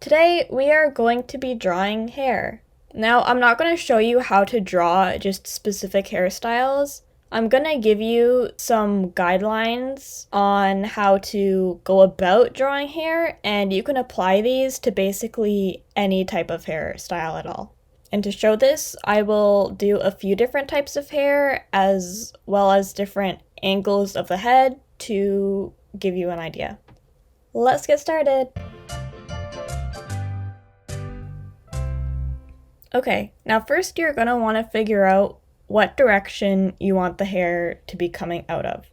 Today we are going to be drawing hair. Now I'm not going to show you how to draw just specific hairstyles. I'm going to give you some guidelines on how to go about drawing hair, and you can apply these to basically any type of hairstyle at all. And to show this, I will do a few different types of hair as well as different angles of the head to give you an idea. Let's get started! Okay, now first you're going to want to figure out what direction you want the hair to be coming out of.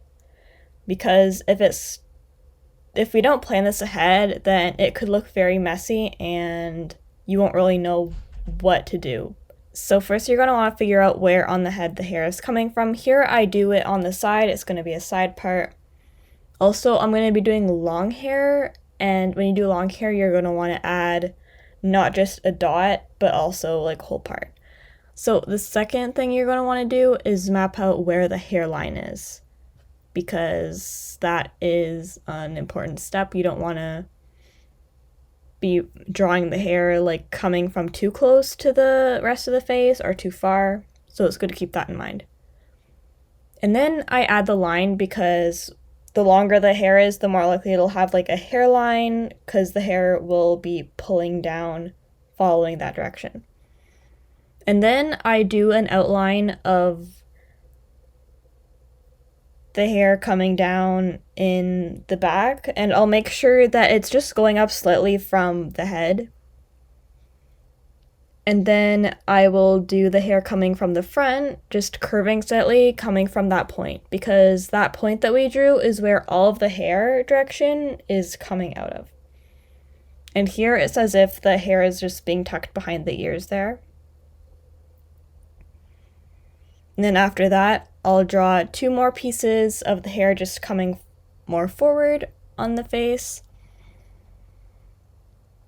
Because if we don't plan this ahead, then it could look very messy and you won't really know what to do. So first you're going to want to figure out where on the head the hair is coming from. Here I do it on the side, it's going to be a side part. Also, I'm going to be doing long hair, and when you do long hair, you're going to want to add not just a dot, but also like whole part. So the second thing you're going to want to do is map out where the hairline is, because that is an important step. You don't want to be drawing the hair like coming from too close to the rest of the face or too far, so it's good to keep that in mind. And then I add the line because the longer the hair is, the more likely it'll have like a hairline, because the hair will be pulling down following that direction. And then I do an outline of the hair coming down in the back, and I'll make sure that it's just going up slightly from the head. And then I will do the hair coming from the front, just curving slightly, coming from that point, because that point that we drew is where all of the hair direction is coming out of. And here it's as if the hair is just being tucked behind the ears there. And then after that, I'll draw two more pieces of the hair just coming more forward on the face.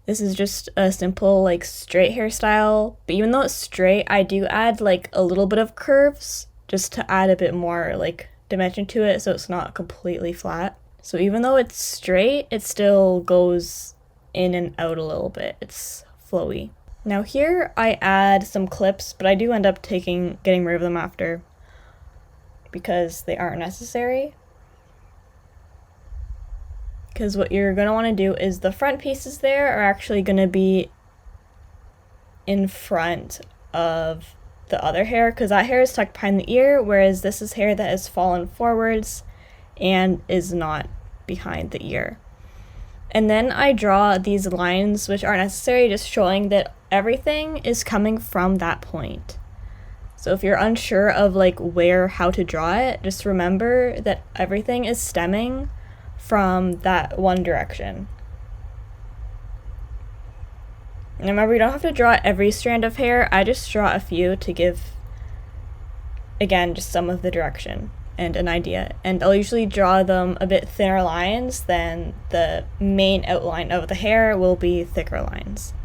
This is just a simple like straight hairstyle, but even though it's straight, I do add like a little bit of curves just to add a bit more like dimension to it so it's not completely flat. So even though it's straight, it still goes in and out a little bit. It's flowy. Now here I add some clips, but I do end up getting rid of them after because they aren't necessary. Because what you're going to want to do is the front pieces there are actually going to be in front of the other hair, because that hair is tucked behind the ear, whereas this is hair that has fallen forwards and is not behind the ear. And then I draw these lines, which are necessary, just showing that everything is coming from that point. So if you're unsure of like how to draw it, just remember that everything is stemming from that one direction. And remember, you don't have to draw every strand of hair. I just draw a few to give, again, just some of the direction and an idea. And I'll usually draw them a bit thinner lines than the main outline of the hair will be thicker lines.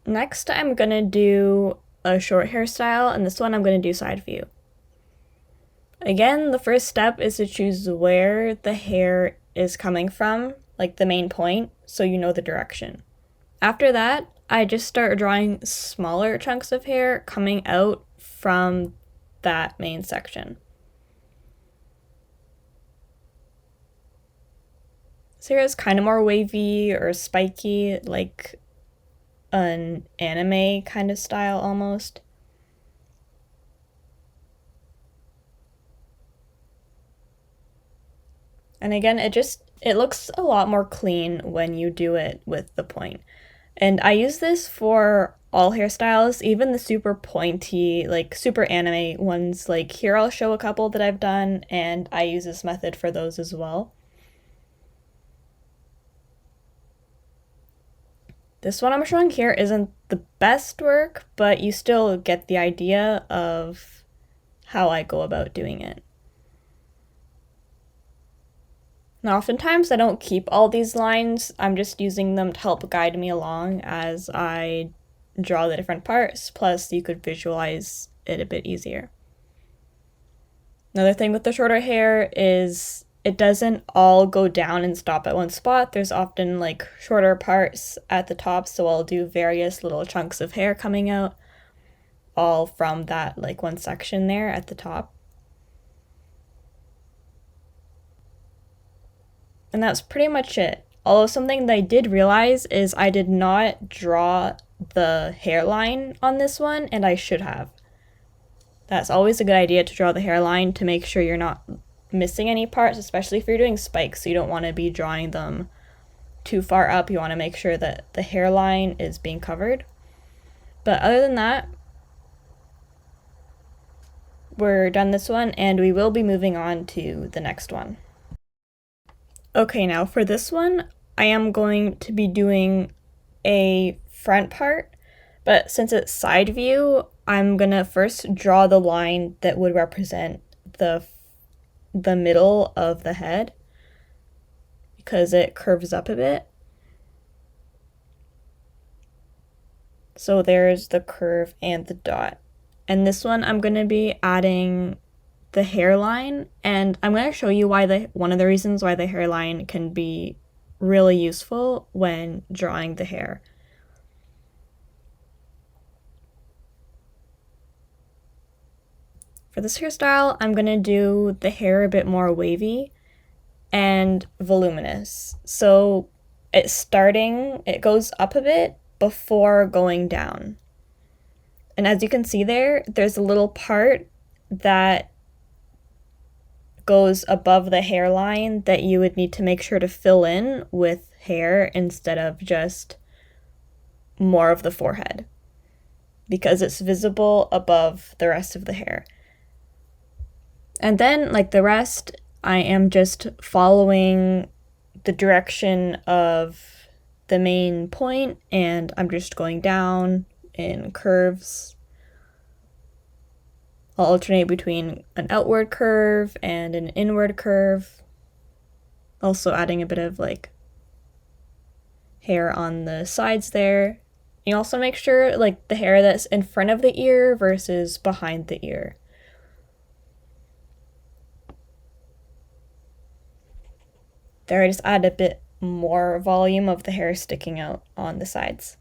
Next, I'm gonna do a short hairstyle, and this one I'm gonna do side view. Again, the first step is to choose where the hair is coming from, like the main point, so you know the direction. After that, I just start drawing smaller chunks of hair coming out from that main section. This hair is kind of more wavy or spiky, like an anime kind of style almost. And again, it looks a lot more clean when you do it with the point. And I use this for all hairstyles, even the super pointy, like super anime ones. Like here I'll show a couple that I've done, and I use this method for those as well. This one I'm showing here isn't the best work, but you still get the idea of how I go about doing it. Now, oftentimes I don't keep all these lines, I'm just using them to help guide me along as I draw the different parts, plus you could visualize it a bit easier. Another thing with the shorter hair is it doesn't all go down and stop at one spot. There's often like shorter parts at the top, so I'll do various little chunks of hair coming out, all from that like one section there at the top. And that's pretty much it. Although something that I did realize is I did not draw the hairline on this one, and I should have. That's always a good idea to draw the hairline to make sure you're not missing any parts, especially if you're doing spikes. So you don't want to be drawing them too far up. You want to make sure that the hairline is being covered. But other than that, we're done this one, and we will be moving on to the next one. Okay, now for this one, I am going to be doing a front part, but since it's side view, I'm gonna first draw the line that would represent the middle of the head because it curves up a bit. So there's the curve and the dot. And this one I'm gonna be adding the hairline, and I'm gonna show you why one of the reasons why the hairline can be really useful when drawing the hair. For this hairstyle, I'm gonna do the hair a bit more wavy and voluminous. So it goes up a bit before going down. And as you can see there's a little part that goes above the hairline that you would need to make sure to fill in with hair instead of just more of the forehead, because it's visible above the rest of the hair. And then, like the rest, I am just following the direction of the main point, and I'm just going down in curves. I'll alternate between an outward curve and an inward curve, also adding a bit of like hair on the sides there. You also make sure like the hair that's in front of the ear versus behind the ear. There, I just add a bit more volume of the hair sticking out on the sides.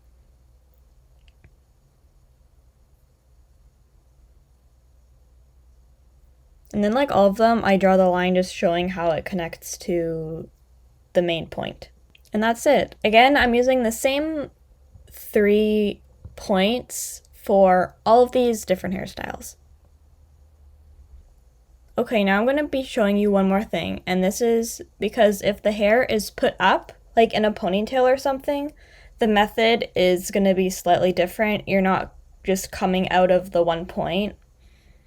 And then like all of them, I draw the line just showing how it connects to the main point. And that's it. Again, I'm using the same 3 points for all of these different hairstyles. Okay, now I'm going to be showing you one more thing, and this is because if the hair is put up, like in a ponytail or something, the method is going to be slightly different. You're not just coming out of the one point.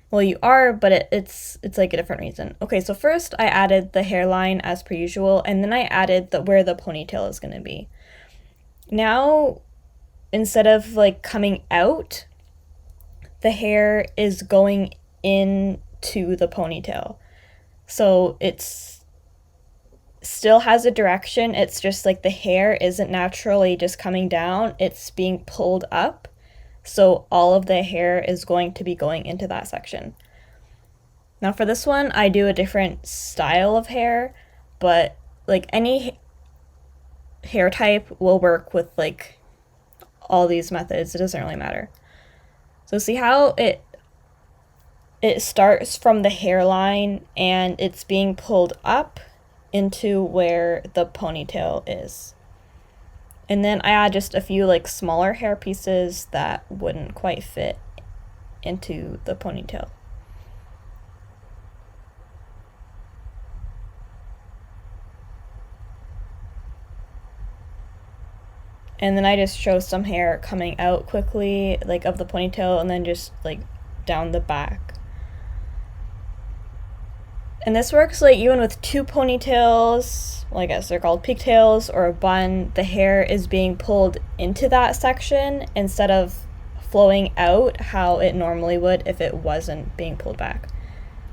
Well, you are, but it's like a different reason. Okay, so first I added the hairline as per usual, and then I added where the ponytail is going to be. Now, instead of like coming out, the hair is going into the ponytail. So it's still has a direction. It's just like the hair isn't naturally just coming down. It's being pulled up. So all of the hair is going to be going into that section. Now for this one, I do a different style of hair, but like any hair type will work with like all these methods. It doesn't really matter. So see how it starts from the hairline and it's being pulled up into where the ponytail is. And then I add just a few like smaller hair pieces that wouldn't quite fit into the ponytail. And then I just show some hair coming out quickly, like of the ponytail, and then just like down the back. And this works like even with 2 ponytails, well, I guess they're called pigtails, or a bun. The hair is being pulled into that section instead of flowing out how it normally would if it wasn't being pulled back.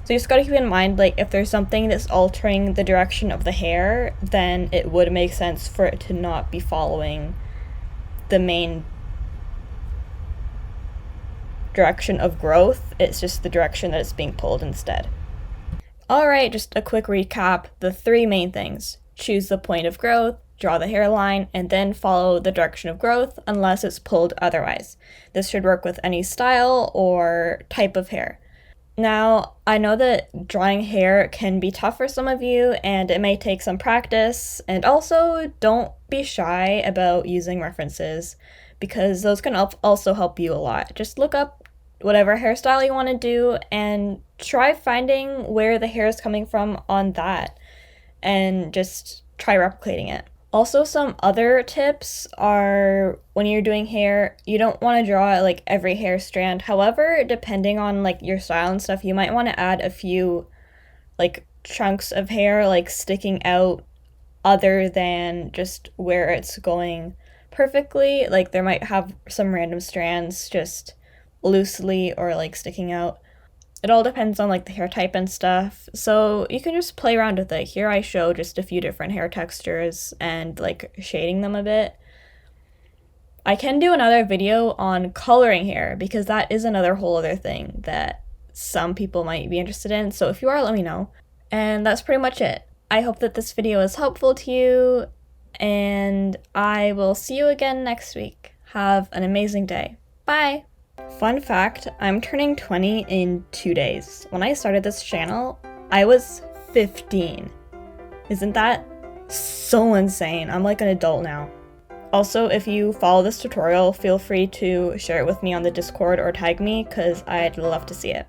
So you just gotta keep in mind, like if there's something that's altering the direction of the hair, then it would make sense for it to not be following the main direction of growth. It's just the direction that it's being pulled instead. Alright, just a quick recap. The 3 main things. Choose the point of growth, draw the hairline, and then follow the direction of growth unless it's pulled otherwise. This should work with any style or type of hair. Now, I know that drawing hair can be tough for some of you and it may take some practice, and also don't be shy about using references because those can also help you a lot. Just look up whatever hairstyle you want to do and try finding where the hair is coming from on that and just try replicating it. Also, some other tips are when you're doing hair, you don't want to draw like every hair strand. However, depending on like your style and stuff, you might want to add a few like chunks of hair like sticking out other than just where it's going perfectly. Like there might have some random strands just loosely or like sticking out. It all depends on like the hair type and stuff, so you can just play around with it. Here I show just a few different hair textures and like shading them a bit. I can do another video on coloring hair because that is another whole other thing that some people might be interested in, so if you are, let me know. And that's pretty much it. I hope that this video is helpful to you, and I will see you again next week. Have an amazing day. Bye! Fun fact, I'm turning 20 in 2 days. When I started this channel, I was 15. Isn't that so insane? I'm like an adult now. Also, if you follow this tutorial, feel free to share it with me on the Discord or tag me, because I'd love to see it.